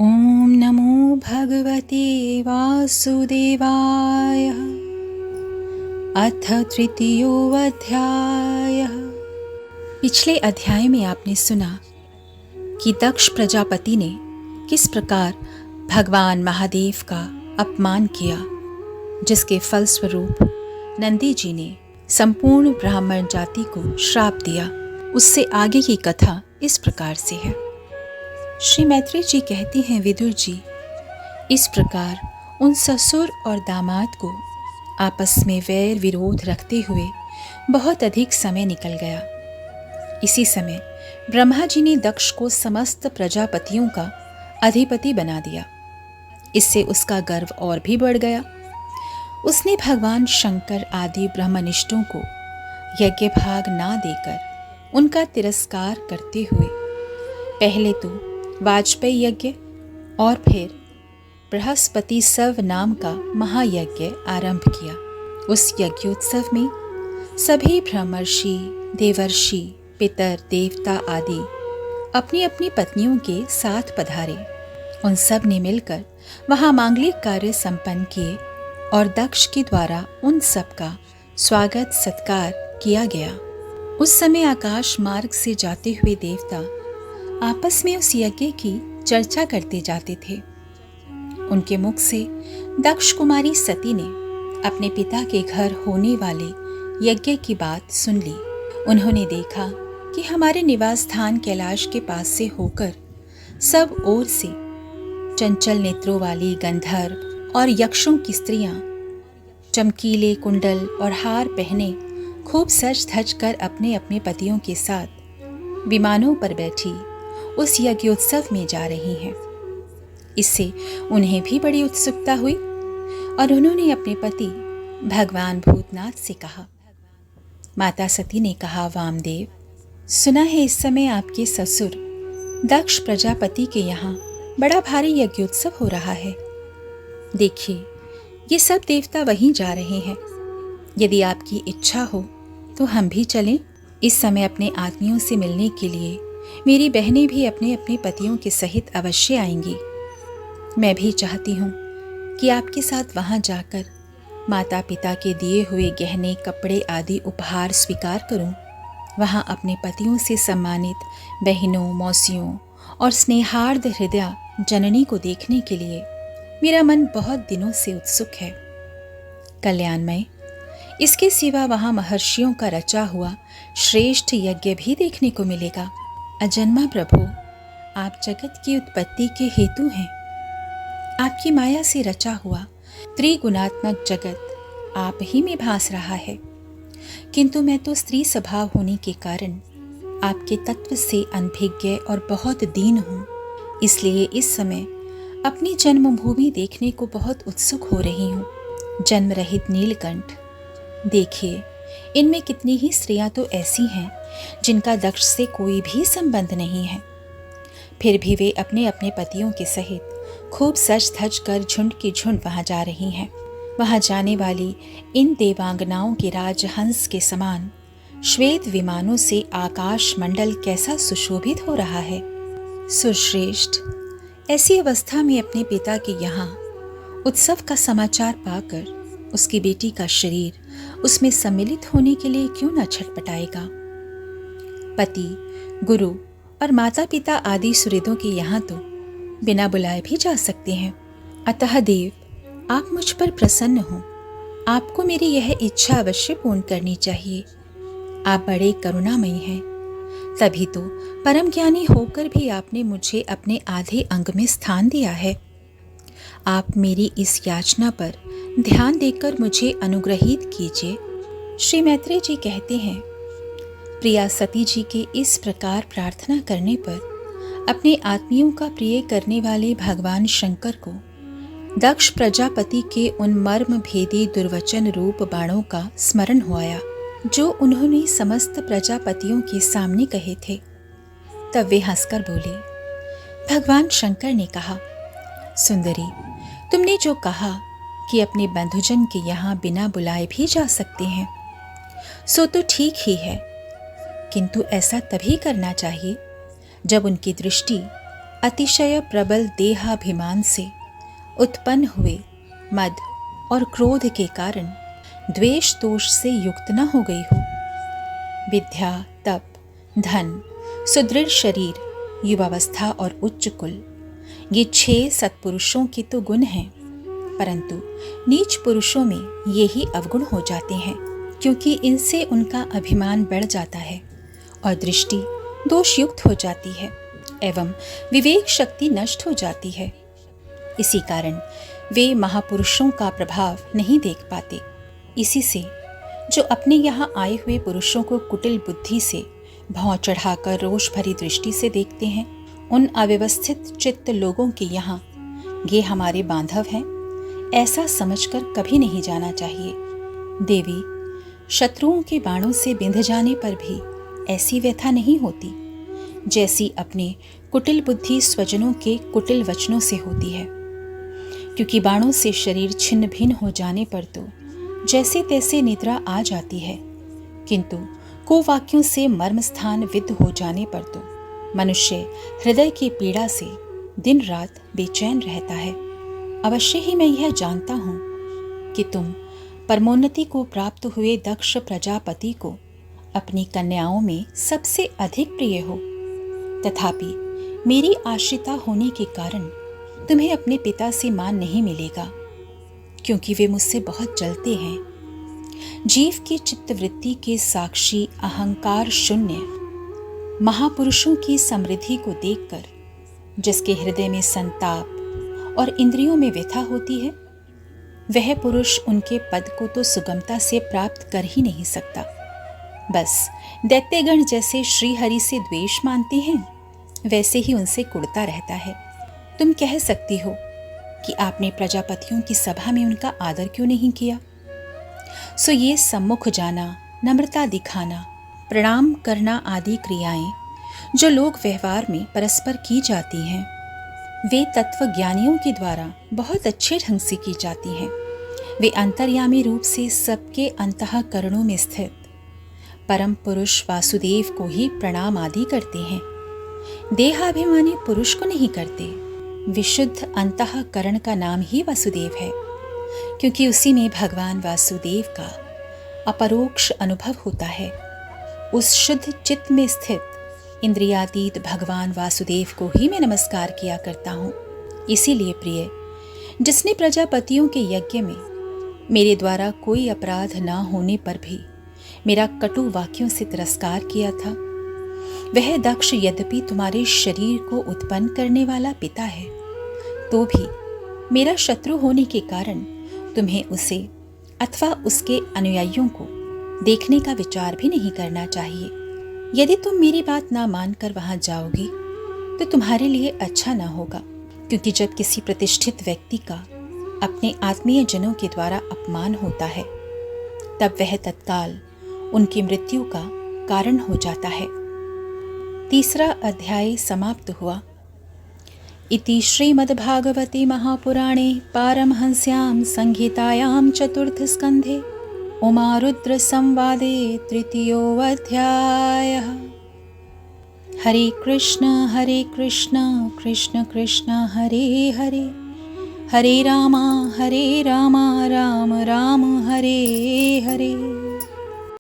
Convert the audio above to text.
ओम नमो भगवते वासुदेवाय। अथ तृतीयोऽध्यायः। पिछले अध्याय में आपने सुना कि दक्ष प्रजापति ने किस प्रकार भगवान महादेव का अपमान किया, जिसके फलस्वरूप नंदी जी ने संपूर्ण ब्राह्मण जाति को श्राप दिया। उससे आगे की कथा इस प्रकार से है। श्री मैत्रेय जी कहते हैं, विदुर जी, इस प्रकार उन ससुर और दामाद को आपस में वैर विरोध रखते हुए बहुत अधिक समय निकल गया। इसी समय ब्रह्मा जी ने दक्ष को समस्त प्रजापतियों का अधिपति बना दिया। इससे उसका गर्व और भी बढ़ गया। उसने भगवान शंकर आदि ब्रह्मनिष्ठों को यज्ञ भाग ना देकर उनका तिरस्कार करते हुए पहले तो वाजपेयी यज्ञ और फिर बृहस्पति सव नाम का महायज्ञ आरंभ किया। उस यज्ञोत्सव में सभी ब्रह्मर्षि, देवर्षि, पितर, देवता आदि अपनी अपनी पत्नियों के साथ पधारे। उन सब ने मिलकर वहां मांगलिक कार्य संपन्न किए और दक्ष के द्वारा उन सब का स्वागत सत्कार किया गया। उस समय आकाश मार्ग से जाते हुए देवता आपस में उस यज्ञ की चर्चा करते जाते थे। उनके मुख से दक्ष कुमारी सती ने अपने पिता के घर होने वाले यज्ञ की बात सुन ली। उन्होंने देखा कि हमारे निवास स्थान कैलाश के पास से होकर सब ओर से चंचल नेत्रों वाली गंधर्व और यक्षों की स्त्रियां चमकीले कुंडल और हार पहने खूब सज धज कर अपने अपने पतियों के साथ विमानों पर बैठी उस यज्ञोत्सव में जा रही हैं। इससे उन्हें भी बड़ी उत्सुकता हुई और उन्होंने अपने पति भगवान भूतनाथ से कहा। माता सती ने कहा, वामदेव, सुना है इस समय आपके ससुर दक्ष प्रजापति के यहाँ बड़ा भारी यज्ञोत्सव हो रहा है। देखिए, ये सब देवता वहीं जा रहे हैं। यदि आपकी इच्छा हो तो हम भी चलें। इस समय अपने आत्मियों से मिलने के लिए मेरी बहनें भी अपने अपने पतियों के सहित अवश्य आएंगी। मैं भी चाहती हूँ कि आपके साथ वहाँ जाकर माता पिता के दिए हुए गहने, कपड़े आदि उपहार स्वीकार करूँ। वहाँ अपने पतियों से सम्मानित बहनों, मौसियों और स्नेहार्द हृदय जननी को देखने के लिए मेरा मन बहुत दिनों से उत्सुक है। कल्याणमय, इसके सिवा वहाँ महर्षियों का रचा हुआ श्रेष्ठ यज्ञ भी देखने को मिलेगा। अजन्मा प्रभु, आप जगत की उत्पत्ति के हेतु हैं। आपकी माया से रचा हुआ त्रिगुणात्मक जगत आप ही में भास रहा है। किंतु मैं तो स्त्री स्वभाव होने के कारण आपके तत्व से अनभिज्ञ और बहुत दीन हूँ। इसलिए इस समय अपनी जन्मभूमि देखने को बहुत उत्सुक हो रही हूँ। जन्म रहित नीलकंठ, देखिए, इनमें कितनी ही स्त्रियां तो ऐसी हैं जिनका दक्ष से कोई भी संबंध नहीं है, फिर भी वे अपने अपने पतियों के सहित खूब सज धज कर झुंड की झुंड वहां जा रही हैं। वहां जाने वाली इन देवांगनाओं के राजहंस के समान श्वेत विमानों से आकाश मंडल कैसा सुशोभित हो रहा है। सुश्रेष्ठ, ऐसी अवस्था में अपने पिता के यहाँ उत्सव का समाचार पाकर उसकी बेटी का शरीर उसमें सम्मिलित होने के लिए क्यों न छटपटाएगा। पति, गुरु और माता पिता आदि सुहृदों के यहाँ तो बिना बुलाए भी जा सकते हैं। अतः देव, आप मुझ पर प्रसन्न हो। आपको मेरी यह इच्छा अवश्य पूर्ण करनी चाहिए। आप बड़े करुणामयी हैं। तभी तो परम ज्ञानी होकर भी आपने मुझे अपने आधे अंग में स्थान दिया है। आप मेरी इस याचना पर ध्यान देकर मुझे अनुग्रहित कीजिए। श्री मैत्रेय जी कहते हैं, प्रिया सती जी के इस प्रकार प्रार्थना करने पर अपने आत्मियों का प्रिय करने वाले भगवान शंकर को दक्ष प्रजापति के उन मर्म भेदी दुर्वचन रूप बाणों का स्मरण हो आया जो उन्होंने समस्त प्रजापतियों के सामने कहे थे। तब वे हंसकर बोले। भगवान शंकर ने कहा, सुंदरी, तुमने जो कहा कि अपने बंधुजन के यहाँ बिना बुलाए भी जा सकते हैं, सो तो ठीक ही है, किंतु ऐसा तभी करना चाहिए जब उनकी दृष्टि अतिशय प्रबल देहाभिमान से उत्पन्न हुए मद और क्रोध के कारण द्वेष दोष से युक्त न हो गई हो। विद्या, तप, धन, सुदृढ़ शरीर, युवावस्था और उच्च कुल, ये 6 सत्पुरुषों के तो गुण हैं, परंतु नीच पुरुषों में ये ही अवगुण हो जाते हैं, क्योंकि इनसे उनका अभिमान बढ़ जाता है और दृष्टि दोषयुक्त हो जाती है एवं विवेक शक्ति नष्ट हो जाती है। इसी कारण वे महापुरुषों का प्रभाव नहीं देख पाते। इसी से जो अपने यहाँ आए हुए पुरुषों को कुटिल बुद्धि से भौं चढ़ाकर रोष भरी दृष्टि से देखते हैं, उन अव्यवस्थित चित्त लोगों के यहाँ ये हमारे बांधव हैं, ऐसा समझकर कभी नहीं जाना चाहिए। देवी, शत्रुओं के बाणों से बिंध जाने पर भी ऐसी व्यथा नहीं होती जैसी अपने कुटिल बुद्धि स्वजनों के कुटिल वचनों से होती है, क्योंकि बाणों से शरीर छिन्न भिन्न हो जाने पर तो जैसे तैसे निद्रा आ जाती है, किंतु कुवाक्यों से मर्म स्थान विद्ध हो जाने पर तो मनुष्य हृदय की पीड़ा से दिन रात बेचैन रहता है। अवश्य ही मैं यह जानता हूँ कि तुम परमोन्नति को प्राप्त हुए दक्ष प्रजापति को अपनी कन्याओं में सबसे अधिक प्रिय हो, तथापि मेरी आश्रिता होने के कारण तुम्हें अपने पिता से मान नहीं मिलेगा, क्योंकि वे मुझसे बहुत जलते हैं। जीव की चित्तवृत्ति के साक्षी अहंकार शून्य महापुरुषों की समृद्धि को देखकर जिसके हृदय में संताप और इंद्रियों में व्यथा होती है, वह पुरुष उनके पद को तो सुगमता से प्राप्त कर ही नहीं सकता। बस दैत्यगण जैसे श्रीहरि से द्वेष मानते हैं, वैसे ही उनसे कुढ़ता रहता है। तुम कह सकती हो कि आपने प्रजापतियों की सभा में उनका आदर क्यों नहीं किया? सो ये सम्मुख जाना, नम्रता दिखाना, प्रणाम करना आदि क्रियाएं जो लोक व्यवहार में परस्पर की जाती हैं, वे तत्वज्ञानियों के द्वारा बहुत अच्छे ढंग से की जाती हैं। वे अंतर्यामी रूप से सबके अंतःकरणों में स्थित परम पुरुष वासुदेव को ही प्रणाम आदि करते हैं। देहाभिमानी पुरुष को नहीं करते। विशुद्ध अंतःकरण का नाम ही वासुदेव है, क्योंकि उसी में भगवान वासुदेव का अपरोक्ष अनुभव होता है। उस शुद्ध चित्त में स्थित इंद्रियातीत भगवान वासुदेव को ही मैं नमस्कार किया करता हूँ। इसीलिए प्रिय, जिसने प्रजापतियों के यज्ञ में मेरे द्वारा कोई अपराध न होने पर भी मेरा कटु वाक्यों से तिरस्कार किया था, वह दक्ष यद्यपि तुम्हारे शरीर को उत्पन्न करने वाला पिता है, तो भी मेरा शत्रु होने के कारण तुम्हें उसे अथवा उसके अनुयायियों को देखने का विचार भी नहीं करना चाहिए। यदि तुम मेरी बात ना मानकर वहां जाओगी तो तुम्हारे लिए अच्छा ना होगा, क्योंकि जब किसी प्रतिष्ठित व्यक्ति का अपने आत्मीय जनों के द्वारा अपमान होता है, तब वह तत्काल उनकी मृत्यु का कारण हो जाता है। 3 अध्याय समाप्त हुआ। इति श्रीमद्भागवते महापुराणे पारमहंस्यां संहितायां 4th स्कन्धे उमारुद्र संवादे 3योऽध्यायः। हरे कृष्ण कृष्ण कृष्ण हरे हरे, हरे राम राम राम हरे हरे।